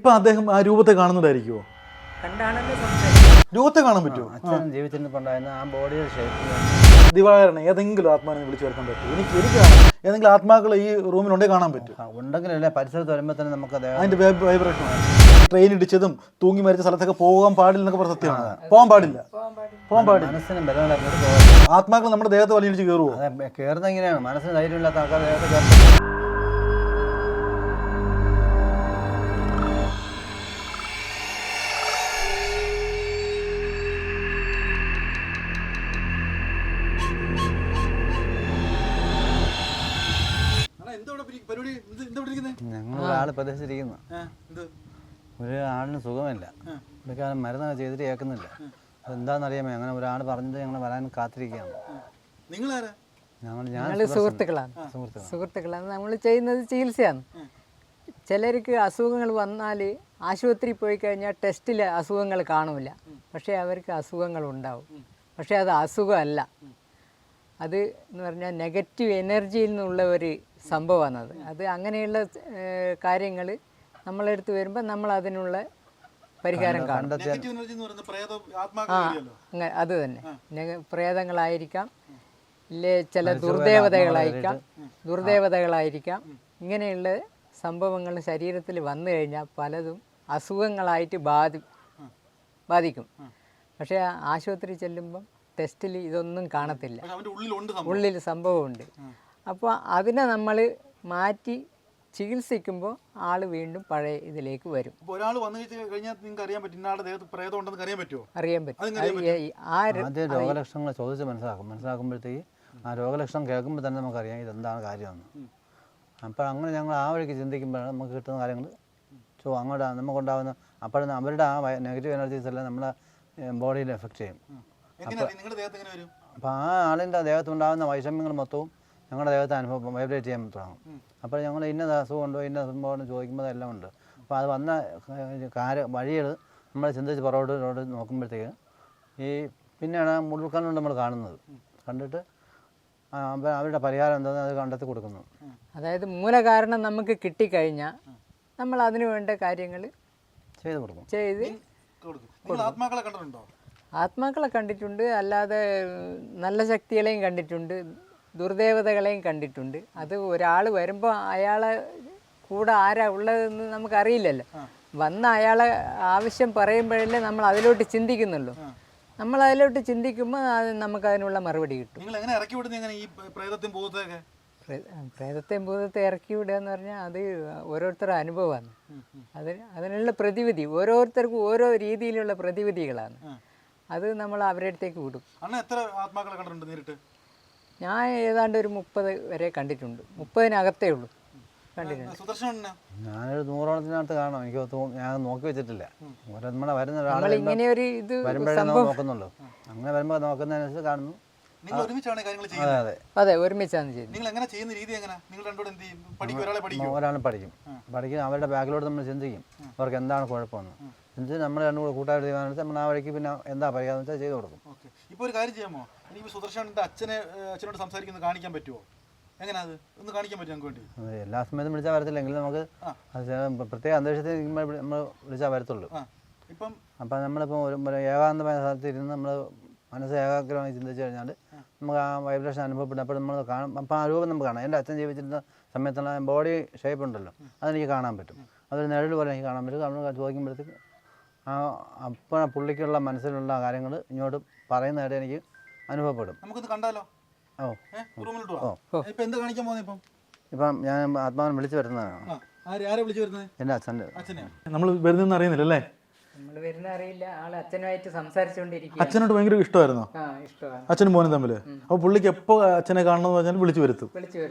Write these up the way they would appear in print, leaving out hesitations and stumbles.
ഇപ്പൊ അദ്ദേഹം ആ രൂപത്തെ കാണുന്നതായിരിക്കുമോ? കണ്ടാണല്ലോ സംസാരിക്കുന്നത്. രൂപത്തെ കാണാൻ പറ്റുമോ? അച്ഛൻ ജീവിച്ചിട്ടുണ്ടായിരുന്ന ആ ബോഡിയുടെ ഷേപ്പ്. ദിവാകരനെ ഏതെങ്കിലും ആത്മാവിനെ വിളിച്ചു വരുത്താൻ പറ്റും? എനിക്ക് കാണാം. ഏതെങ്കിലും ആത്മാക്കൾ ഈ റൂമിലുണ്ടെങ്കിൽ കാണാൻ പറ്റും. ഉണ്ടെങ്കിലല്ലേ പരിസരത്ത് വരുമ്പോൾ തന്നെ നമുക്ക് അതിന്റെ വൈബ്രേഷൻ. ട്രെയിൻ ഇടിച്ചതും തൂങ്ങി മരിച്ച സ്ഥലത്തൊക്കെ പോകാൻ പാടില്ല എന്നൊക്കെ പറഞ്ഞ സത്യമാണ്. പോകാൻ പാടില്ല. മനസ്സിന് ബലമില്ലാത്ത ആത്മാക്കൾ നമ്മുടെ ദേഹത്ത് വലിയിടിച്ച് കയറുമോ? അതെ, കയറുന്നത് എങ്ങനെയാണ്? മനസ്സിന് ധൈര്യമില്ലാത്ത ആൾക്കാർ ദേഹത്ത് കയറും. ഞങ്ങൾ ഒരാൾ പ്രദേശിച്ചിരിക്കുന്നു. ഒരാളിന് സുഖമില്ല. പുള്ളിക്കാരൻ മരുന്ന് ചെയ്തിട്ട് കേൾക്കുന്നില്ല. അതെന്താണെന്നറിയാമോ? അങ്ങനെ ഒരാൾ പറഞ്ഞിട്ട് ഞങ്ങൾ വരാൻ കാത്തിരിക്കുകയാണ്. ഞങ്ങൾ സുഹൃത്തുക്കളാണ്. നമ്മൾ ചെയ്യുന്നത് ചികിത്സയാണ്. ചിലർക്ക് അസുഖങ്ങൾ വന്നാൽ ആശുപത്രി പോയി കഴിഞ്ഞാൽ ടെസ്റ്റിൽ അസുഖങ്ങൾ കാണില്ല. പക്ഷേ അവർക്ക് അസുഖങ്ങൾ ഉണ്ടാവും. പക്ഷേ അത് അസുഖമല്ല. അത് എന്ന് പറഞ്ഞാൽ നെഗറ്റീവ് എനർജിയിൽ നിന്നുള്ള ഒരു സംഭവമാണത്. അത് അങ്ങനെയുള്ള കാര്യങ്ങൾ നമ്മളെടുത്ത് വരുമ്പോൾ നമ്മൾ അതിനുള്ള പരിഹാരം കാണും. അത് തന്നെ പ്രേതങ്ങളായിരിക്കാം, ഇല്ലേ ചില ദുർദേവതകളായിരിക്കാം. ഇങ്ങനെയുള്ള സംഭവങ്ങൾ ശരീരത്തിൽ വന്നു കഴിഞ്ഞാൽ പലതും അസുഖങ്ങളായിട്ട് ബാധിക്കും. പക്ഷേ ആശുപത്രി ചെല്ലുമ്പം ടെസ്റ്റിൽ ഇതൊന്നും കാണത്തില്ല. ഉള്ളിൽ സംഭവമുണ്ട്. അപ്പോൾ അതിനെ നമ്മൾ മാറ്റി ചികിത്സിക്കുമ്പോൾ ആൾ വീണ്ടും പഴയ ഇതിലേക്ക് വരും. അറിയാൻ പറ്റും. ആദ്യം രോഗലക്ഷണങ്ങൾ ചോദിച്ച് മനസ്സിലാക്കുമ്പോഴത്തേക്ക് ആ രോഗലക്ഷണം കേൾക്കുമ്പോൾ തന്നെ നമുക്കറിയാം ഇതെന്താണ് കാര്യമെന്ന്. അപ്പോൾ അങ്ങനെ ഞങ്ങൾ ആ വഴിക്ക് ചിന്തിക്കുമ്പോഴാണ് നമുക്ക് കിട്ടുന്ന കാര്യങ്ങൾ അങ്ങോട്ട് നമുക്കുണ്ടാകുന്ന അപ്പോഴും അവരുടെ ആ നെഗറ്റീവ് എനർജീസ് എല്ലാം നമ്മളെ ബോഡിയിൽ എഫക്റ്റ് ചെയ്യും. അപ്പോൾ ആ ആളിൻ്റെ ദേഹത്തുണ്ടാകുന്ന വൈഷമ്യങ്ങൾ മൊത്തവും ഞങ്ങളുടെ ദേഹത്ത് അനുഭവം വൈബ്രേറ്റ് ചെയ്യാൻ തുടങ്ങും. അപ്പോൾ ഞങ്ങൾ ഇന്ന അസുഖം ഉണ്ടോ ഇന്ന സംഭവം ചോദിക്കുമ്പോൾ എല്ലാം ഉണ്ട്. അപ്പോൾ അത് വന്ന വഴികൾ നമ്മൾ ചിന്തിച്ച് പുറകോട്ട് നോക്കുമ്പോഴത്തേക്ക് ഈ പിന്നെയാണ് മുഴുവൻ നമ്മൾ കാണുന്നത്. കണ്ടിട്ട് അവരുടെ പരിഹാരം എന്താണെന്ന് അത് കണ്ടെത്തി കൊടുക്കുന്നു. അതായത് മൂലകാരണം നമുക്ക് കിട്ടിക്കഴിഞ്ഞാൽ നമ്മൾ അതിനു വേണ്ട കാര്യങ്ങൾ ചെയ്ത് കൊടുക്കും. ആത്മാക്കളെ കണ്ടിട്ടുണ്ട്, അല്ലാതെ നല്ല ശക്തികളെയും കണ്ടിട്ടുണ്ട്, ദുർദേവതകളെയും കണ്ടിട്ടുണ്ട്. അത് ഒരാൾ വരുമ്പോൾ അയാളെ കൂടെ ആരാ ഉള്ളതെന്ന് നമുക്കറിയില്ലല്ലോ. വന്ന അയാളെ ആവശ്യം പറയുമ്പോഴല്ലേ നമ്മൾ അതിലോട്ട് ചിന്തിക്കുന്നുള്ളൂ. നമ്മൾ അതിലോട്ട് ചിന്തിക്കുമ്പോൾ നമുക്കതിനുള്ള മറുപടി കിട്ടും. പ്രേതത്തെയും ഭൂതത്തെ ഇറക്കി വിടുക എന്ന് പറഞ്ഞാൽ അത് ഓരോരുത്തരുടെ അനുഭവമാണ്. അതിനുള്ള പ്രതിവിധി ഓരോരുത്തർക്കും ഓരോ രീതിയിലുള്ള പ്രതിവിധികളാണ്. അത് നമ്മൾ അവരുടെ അടുത്തേക്ക് വിടും. ഞാൻ ഏതാണ്ട് ഒരു 30 വരെ കണ്ടിട്ടുണ്ട്. 30-നകത്തേ ഉള്ളൂ കണ്ടിട്ടുണ്ട്. ഞാനൊരു 100-ഓളത്തിനകത്ത് കാണാം. എനിക്ക് ഞാൻ നോക്കി വെച്ചിട്ടില്ല. നമ്മളെ വരുന്ന ഒരാൾ ഇങ്ങനെ ഒരു ഇത് നോക്കുന്നുള്ളൂ. അങ്ങനെ വരുമ്പോൾ നോക്കുന്നതിനനുസരിച്ച് കാണുന്നു. അതെ, ഒരുമിച്ചാണ് ഒരാൾ പഠിക്കും. അവരുടെ ബാക്കിലോട്ട് നമ്മൾ ചിന്തിക്കും അവർക്ക് എന്താണ് കുഴപ്പമെന്ന്. ചിന്തിച്ച് നമ്മൾ രണ്ടും കൂടെ കൂട്ടായിട്ട് തീരുമാനിച്ച് നമ്മൾ ആ വഴിക്ക് പിന്നെ എന്താ പറയാന്ന് വെച്ചാൽ ചെയ്ത് കൊടുക്കും. ഇപ്പോൾ ഒരു കാര്യം ചെയ്യാമോ? എനിക്ക് സുദർശന്റെ അച്ഛനോട് സംസാരിക്കുന്നത് കാണിക്കാൻ പറ്റുമോ? എങ്ങനെ അത് ഒന്ന് കാണിക്കാൻ പറ്റും ഞങ്ങൾക്ക് വേണ്ടി? എല്ലാ സമയത്തും വിളിച്ചാൽ വരത്തില്ലെങ്കിൽ നമുക്ക് പ്രത്യേക അന്തരീക്ഷത്തിൽ നമ്മൾ വിളിച്ചാൽ വരത്തുള്ളൂ. അപ്പം നമ്മളിപ്പോൾ ഒരു ഏകാന്തമായ സ്ഥലത്ത് ഇരുന്ന് നമ്മൾ മനസ്സ് ഏകാഗ്രമായി ചിന്തിച്ച് കഴിഞ്ഞാൽ നമുക്ക് ആ വൈബ്രേഷൻ അനുഭവപ്പെടും. അപ്പോൾ നമ്മൾ കാണും. അപ്പം ആ രൂപം നമുക്ക് കാണാം. എൻ്റെ അച്ഛൻ ജീവിച്ചിരുന്ന സമയത്തുള്ള ബോഡി ഷേപ്പ് ഉണ്ടല്ലോ, അതെനിക്ക് കാണാൻ പറ്റും. അതൊരു നിഴൽ പോലെ എനിക്ക് കാണാൻ പറ്റും. നമ്മൾ ചോദിക്കുമ്പോഴത്തേക്ക് അപ്പോൾ പുള്ളിക്കുള്ള മനസ്സിലുള്ള കാര്യങ്ങൾ ഇങ്ങോട്ട് പറയുന്നതായിട്ട് എനിക്ക് അനുഭവപ്പെടും. നമുക്കൊന്ന് കണ്ടാലോ? ഇപ്പം ഞാൻ ആത്മാവിനെ വിളിച്ചു വരുന്നതാണ്. എൻ്റെ അച്ഛൻ്റെ. നമ്മൾ വരുന്നതെന്ന് അറിയുന്നില്ലല്ലേ? നമ്മൾ വരുന്ന അറിയില്ല. ആള് അച്ഛനുമായിട്ട് സംസാരിച്ചുകൊണ്ടിരിക്കുക. അച്ഛനോട് ഭയങ്കര ഇഷ്ടമായിരുന്നോ? അച്ഛനും മോനും തമ്മിൽ? അപ്പോൾ പുള്ളിക്ക് എപ്പോൾ അച്ഛനെ കാണണമെന്ന് പറഞ്ഞാൽ വിളിച്ചു വരുത്തും.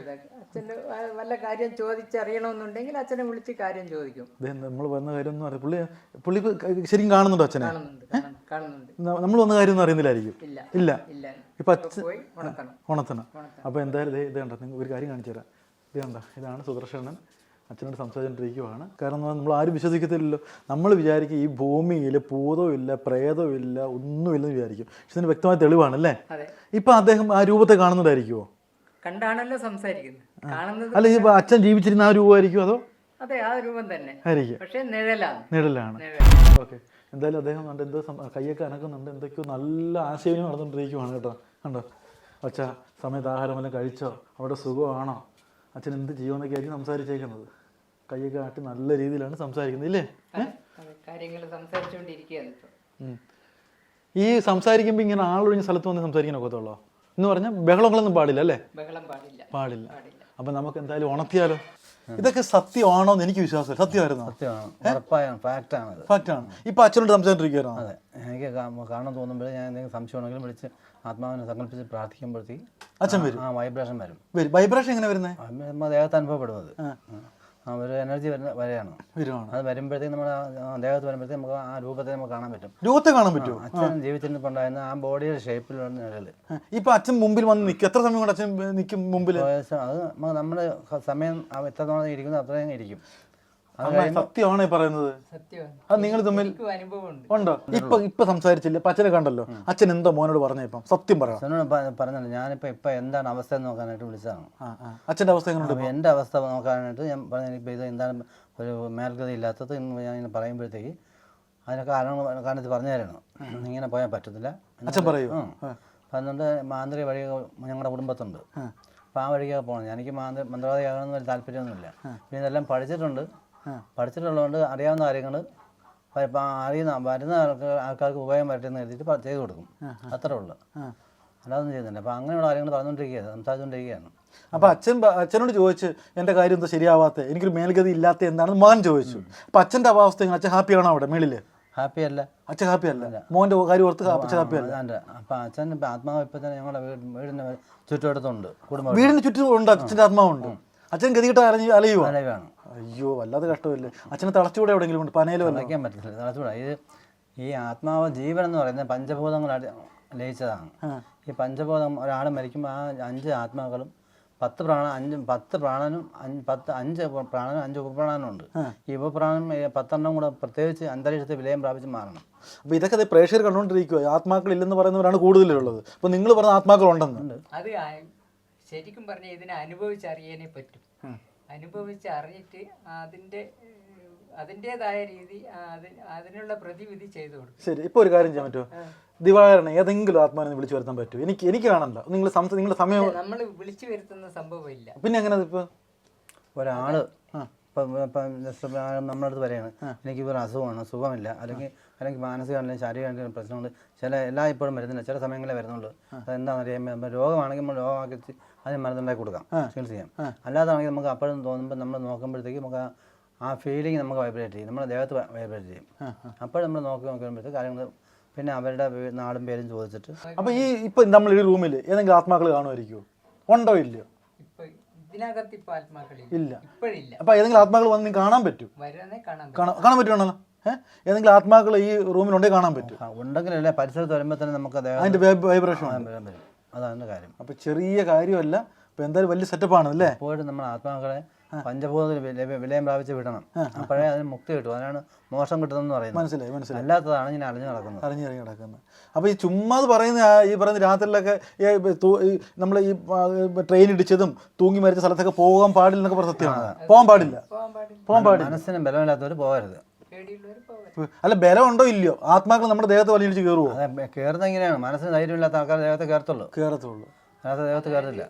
അച്ഛൻ്റെ വല്ല കാര്യം ചോദിച്ചറിയണമെന്നുണ്ടെങ്കിൽ അച്ഛനെ വിളിച്ച് കാര്യം ചോദിക്കും. നമ്മൾ വന്ന കാര്യം ഒന്നും അറിയാം. പുള്ളി ശരിക്കും കാണുന്നുണ്ടോ അച്ഛനെ? കാണുന്നുണ്ട്. നമ്മൾ വന്ന കാര്യം ഒന്നും അറിയുന്നില്ലായിരിക്കും. ഇല്ല. ഇപ്പം അച്ഛൻ ഉണർത്തണം. അപ്പോൾ എന്തായാലും ഇത് കണ്ട, നിങ്ങൾ ഒരു കാര്യം കാണിച്ചു തരാം. ഇത് കണ്ട, ഇതാണ് സുദർശനൻ അച്ഛനോട് സംസാരിച്ചുകൊണ്ടിരിക്കുവാണ്. കാരണം നമ്മൾ ആരും വിശ്വസിക്കത്തില്ലല്ലോ. നമ്മൾ വിചാരിക്കും ഈ ഭൂമിയിൽ ഭൂതവും ഇല്ല, പ്രേതവും ഇല്ല, ഒന്നുമില്ലെന്ന് വിചാരിക്കും. പക്ഷെ ഇതിന് വ്യക്തമായ തെളിവാണല്ലേ? ഇപ്പം അദ്ദേഹം ആ രൂപത്തെ കാണുന്നതായിരിക്കുമോ? കണ്ടാണല്ലോ സംസാരിക്കുന്നത്. അല്ല, ഇപ്പൊ അച്ഛൻ ജീവിച്ചിരുന്ന ആ രൂപമായിരിക്കും അതോ? അതെ, ആ രൂപം തന്നെ, ആയിരിക്കും. പക്ഷെ നിഴലാണ്. നിഴലാണ്. ഓക്കെ, എന്തായാലും അദ്ദേഹം കണ്ട് എന്തോ കൈയൊക്കെ അനക്കുന്നുണ്ട്, എന്തൊക്കെയോ നല്ല ആശയവിനിമയം നടന്നുകൊണ്ടിരിക്കുവാണ് കേട്ടോ. കണ്ടോ അച്ഛാ, സമയത്ത് ആഹാരമെല്ലാം കഴിച്ചോ, അവിടെ സുഖമാണോ, അച്ഛൻ എന്ത് ചെയ്യുമെന്നൊക്കെ ആയിരിക്കും സംസാരിച്ചേക്കുന്നത്. കൈയൊക്കെ ആട്ടി നല്ല രീതിയിലാണ് സംസാരിക്കുന്നത് ഇല്ലേ? കാര്യങ്ങൾ സംസാരിച്ചുകൊണ്ടിരിക്കുകയാണ് ഇപ്പം. ഈ സംസാരിക്കുമ്പോൾ ഇങ്ങനെ ആളൊഴിഞ്ഞ സ്ഥലത്ത് വന്ന് സംസാരിക്കാൻ ഒക്കത്തുള്ളോ എന്ന് പറഞ്ഞാൽ ബഹളങ്ങളൊന്നും പാടില്ല അല്ലേ? ബഹളം പാടില്ല. പാടില്ല. അപ്പം നമുക്ക് എന്തായാലും ഉണർത്തിയാലോ? ഇതൊക്കെ സത്യമാണോ എന്ന് എനിക്ക് വിശ്വാസം. സത്യമായിരുന്നു. സത്യമാണ്, ഉറപ്പായാണ്, ഫാക്റ്റാണ്. ഫാക്റ്റാണ്. ഇപ്പം അച്ഛനോട് സംസാരിച്ചിരിക്കുകയായിരുന്നു. അതെ, എനിക്ക് കാണാൻ തോന്നുമ്പോൾ ഞാൻ എന്തെങ്കിലും സംശയം ഉണ്ടെങ്കിലും വിളിച്ച് ആത്മാവിനെ സങ്കല്പിച്ച് പ്രാർത്ഥിക്കുമ്പോഴത്തേക്ക് അച്ഛൻ വരും. വൈബ്രേഷൻ വരും. വൈബ്രേഷൻ എങ്ങനെ വരുന്നത്? നമ്മുടെ ദേഹത്ത് അനുഭവപ്പെടുന്നത് ഒരു എനർജി വരുന്നതാണ്. അത് വരുമ്പോഴത്തേക്ക് നമ്മുടെ ദേഹത്ത് വരുമ്പോഴത്തേക്ക് നമുക്ക് ആ രൂപത്തെ നമുക്ക് കാണാൻ പറ്റും. രൂപത്തെ കാണാൻ പറ്റുമോ? അച്ഛൻ ജീവിച്ചിട്ടുണ്ടായിരുന്ന ആ ബോഡിയുടെ ഷേപ്പിലുള്ള നിഴല്. ഇപ്പൊ അച്ഛൻ മുമ്പിൽ വന്ന് നിൽക്കും. എത്ര സമയം കൊണ്ട് അച്ഛൻ നിൽക്കും മുമ്പിൽ? അത് നമ്മുടെ സമയം എത്രത്തോളം ഇരിക്കുന്നു അത്രയും ഇരിക്കും. സത്യമാണോ പറയുന്നത്? അത് നിങ്ങൾ തമ്മിൽ ഉണ്ടോ? ഇപ്പൊ സംസാരിച്ചില്ല, അച്ഛനെ കണ്ടല്ലോ. അച്ഛൻ എന്തോ മോനോട് പറഞ്ഞ ഇപ്പം സത്യം പറയാം. അച്ഛനോട് പറഞ്ഞല്ലോ, ഞാനിപ്പോ എന്താണ് അവസ്ഥ എന്ന് നോക്കാനായിട്ട് വിളിച്ചതാണ്. അച്ഛൻ്റെ അവസ്ഥ എങ്ങനെയുണ്ട്? എൻ്റെ അവസ്ഥ നോക്കാനായിട്ട് ഞാൻ പറഞ്ഞു, ഇപ്പം ഇത് എന്താണ് ഒരു മേൽഗതി ഇല്ലാത്തത് എന്ന് ഞാൻ ഇങ്ങനെ പറയുമ്പോഴത്തേക്ക് അതിന് കാരണത്തിൽ പറഞ്ഞു തരണം. ഇങ്ങനെ പോയാൽ പറ്റത്തില്ല അച്ഛൻ പറയൂ. അതുകൊണ്ട് മാന്ത്രിക വഴി ഞങ്ങളുടെ കുടുംബത്തുണ്ട്. അപ്പോൾ ആ വഴിക്കൊക്കെ പോകണം. എനിക്ക് മന്ത്രവാദിയാകണമെന്ന് വലിയ താല്പര്യമൊന്നുമില്ല. പിന്നെ ഇതെല്ലാം പഠിച്ചിട്ടുള്ളതുകൊണ്ട് അറിയാവുന്ന കാര്യങ്ങൾ വരുന്ന ആൾക്കാർക്ക് ഉപയോഗം പറ്റുന്ന എഴുതിയിട്ട് ചെയ്തു കൊടുക്കും. അത്രേ ഉള്ളൂ, അല്ലാതൊന്നും ചെയ്യുന്നില്ല. അപ്പോൾ അങ്ങനെയുള്ള കാര്യങ്ങൾ പറഞ്ഞുകൊണ്ടിരിക്കുകയാണ്, സംസാരിച്ചുകൊണ്ടിരിക്കുകയാണ്. അപ്പോൾ അച്ഛനോട് ചോദിച്ച് എൻ്റെ കാര്യം എന്താ ശരിയാവാത്ത, എനിക്കൊരു മേൽഗതി ഇല്ലാത്ത എന്താണെന്ന് മകൻ ചോദിച്ചു. അപ്പോൾ അച്ഛൻ്റെ അവസ്ഥ അച്ഛൻ ഹാപ്പിയാണോ അവിടെ മേളില്? ഹാപ്പി അല്ല, അച്ഛൻ ഹാപ്പി അല്ല. മോൻ്റെ കാര്യം ഓർത്ത് അച്ഛൻ ഹാപ്പി അല്ല. അപ്പം അച്ഛൻ ആത്മാവ് ഇപ്പം തന്നെ ഞങ്ങളുടെ വീടിന് ചുറ്റുവട്ടത്തുണ്ട്. വീടിന് ചുറ്റും ഉണ്ട് അച്ഛൻ്റെ ആത്മാവുണ്ട്. അച്ഛൻ ഗതികിട്ട് അലയുവാണ്. അയ്യോ, വല്ലാതെ കഷ്ടമല്ലേ. അച്ഛനെ തളച്ചുകൂടെ എവിടെയെങ്കിലും ഉണ്ട്? പനയിലോ വയ്ക്കാൻ പറ്റില്ല, തളച്ചുകൂടാ. ഈ ആത്മാവ് ജീവൻ എന്ന് പറയുന്നത് പഞ്ചഭൂതങ്ങൾ ലയിച്ചതാണ്. ഈ പഞ്ചഭൂതം ഒരാൾ മരിക്കുമ്പോൾ ആ 5 ആത്മാക്കളും 10 പ്രാണനും 5 ഉപപ്രാണനും ഉണ്ട്. ഈ ഉപപ്രാണനും 10 കൂടെ പ്രത്യേകിച്ച് അന്തരീക്ഷത്തെ വിലയം പ്രാപിച്ച് മാറണം. അപ്പോൾ ഇതൊക്കെ പ്രേക്ഷകർ കണ്ടുകൊണ്ടിരിക്കുക. ആത്മാക്കൾ ഇല്ലെന്ന് പറയുന്നവരാണ് കൂടുതലുള്ളത്. അപ്പോൾ നിങ്ങൾ പറഞ്ഞ ആത്മാക്കൾ ഉണ്ടെന്ന്. അത് ശരിക്കും പറഞ്ഞാൽ ഇതിനെ അനുഭവിച്ചറിയാനേ പറ്റും. അനുഭവിച്ചറിഞ്ഞിട്ട് അതിൻ്റെതായ രീതി അതിനുള്ള പ്രതിവിധി ചെയ്തു കൊടുക്കും. ശരി, ഇപ്പോൾ ഒരു കാര്യം ചെയ്യാൻ പറ്റുമോ? ദിവാകരനെ ഏതെങ്കിലും ആത്മാവിനെ വിളിച്ചു വരുത്താൻ പറ്റുമോ? എനിക്ക് കാണണ്ട. നിങ്ങളുടെ സമയം നമ്മൾ വിളിച്ചു വരുത്തുന്ന സംഭവമില്ല. പിന്നെ എങ്ങനെ? ഇപ്പോൾ ഒരാള് നമ്മുടെ അടുത്ത് പറയാണ്, എനിക്കിപ്പോൾ അസുഖമാണ്, സുഖമില്ല, അല്ലെങ്കിൽ മാനസികമാണെങ്കിലും ശാരീരികമാണെങ്കിലും പ്രശ്നമുണ്ട്. എല്ലാ ഇപ്പോഴും വരുന്നില്ല, ചില സമയങ്ങളെ വരുന്നുള്ളൂ. അതെന്താണെന്ന് അറിയാൻ രോഗമാണെങ്കിൽ നമ്മൾ രോഗമാക്കി അതിന് മരുന്നുണ്ടാക്കി കൊടുക്കാം, ചികിത്സിക്കാം. അല്ലാതാണെങ്കിൽ നമുക്ക് അപ്പോഴും തോന്നുമ്പോൾ നമ്മൾ നോക്കുമ്പോഴത്തേക്ക് നമുക്ക് ആ ഫീലിംഗ് നമുക്ക് വൈബ്രേറ്റ് ചെയ്യും, നമ്മുടെ ദേഹത്ത് വൈബ്രേറ്റ് ചെയ്യും. അപ്പോൾ നമ്മൾ നോക്കുമ്പോഴത്തേക്ക് കാര്യങ്ങൾ പിന്നെ അവരുടെ നാടും പേരും ചോദിച്ചിട്ട്. അപ്പോൾ ഇപ്പം നമ്മൾ ഈ റൂമിൽ ഏതെങ്കിലും ആത്മാക്കൾ കാണുമായിരിക്കുമോ? ഉണ്ടോ ഇല്ലയോ? ഇതിനകത്ത് ഇപ്പോൾ ആത്മാക്കളില്ല. ഇല്ല, ഇപ്പോഴില്ല. അപ്പോൾ ഏതെങ്കിലും ആത്മാക്കൾ വന്ന് കാണാൻ പറ്റും? കാണാൻ പറ്റുവാണല്ലോ. ഏതെങ്കിലും ആത്മാക്കൾ ഈ റൂമിലുണ്ടെങ്കിൽ കാണാൻ പറ്റും. ഉണ്ടെങ്കിലല്ലേ പരിസരത്ത് വരുമ്പോൾ തന്നെ നമുക്ക് അതിൻ്റെ വൈബ്രേഷൻ വരും. അതാണ് കാര്യം. അപ്പോൾ ചെറിയ കാര്യമല്ല. അപ്പോൾ എന്തായാലും വലിയ സെറ്റപ്പാണ് അല്ലേ? എപ്പോഴും നമ്മൾ ആത്മാക്കളെ പഞ്ചഭൂതത്തിൽ വിലയം പ്രാപിച്ച് വിടണം. അപ്പോഴേ അതിന് മുക്തി കിട്ടും. അതിനാണ് മോശം കിട്ടുന്നതെന്ന് പറയുന്നത്. മനസ്സിലായി. അല്ലാത്തതാണ് ഇങ്ങനെ അലഞ്ഞു നടക്കുന്നത്. അപ്പോൾ ഈ ചുമ്മാ പറയുന്ന ഈ പറയുന്ന രാത്രിയിലൊക്കെ നമ്മൾ ഈ ട്രെയിൻ ഇടിച്ചതും തൂങ്ങി മരിച്ച സ്ഥലത്തൊക്കെ പോകാൻ പാടില്ല എന്നൊക്കെ പറഞ്ഞ സത്യമാണ്. പോകാൻ പാടില്ല. മനസ്സിന് ബലമില്ലാത്തവർ പോകരുത്. അല്ല, ബലം ഉണ്ടോ ഇല്ലയോ? ആത്മാക്കൾ നമ്മുടെ ദേഹത്ത് വലിയിടിച്ച് കയറുമോ? കയറുന്നത് എങ്ങനെയാണ്? മനസ്സിന് ധൈര്യമില്ലാത്ത ആൾക്കാർ ദേഹത്ത് കയറത്തുള്ളൂ. കയറത്തുള്ളൂ. ദേഹത്ത് കയറത്തില്ല.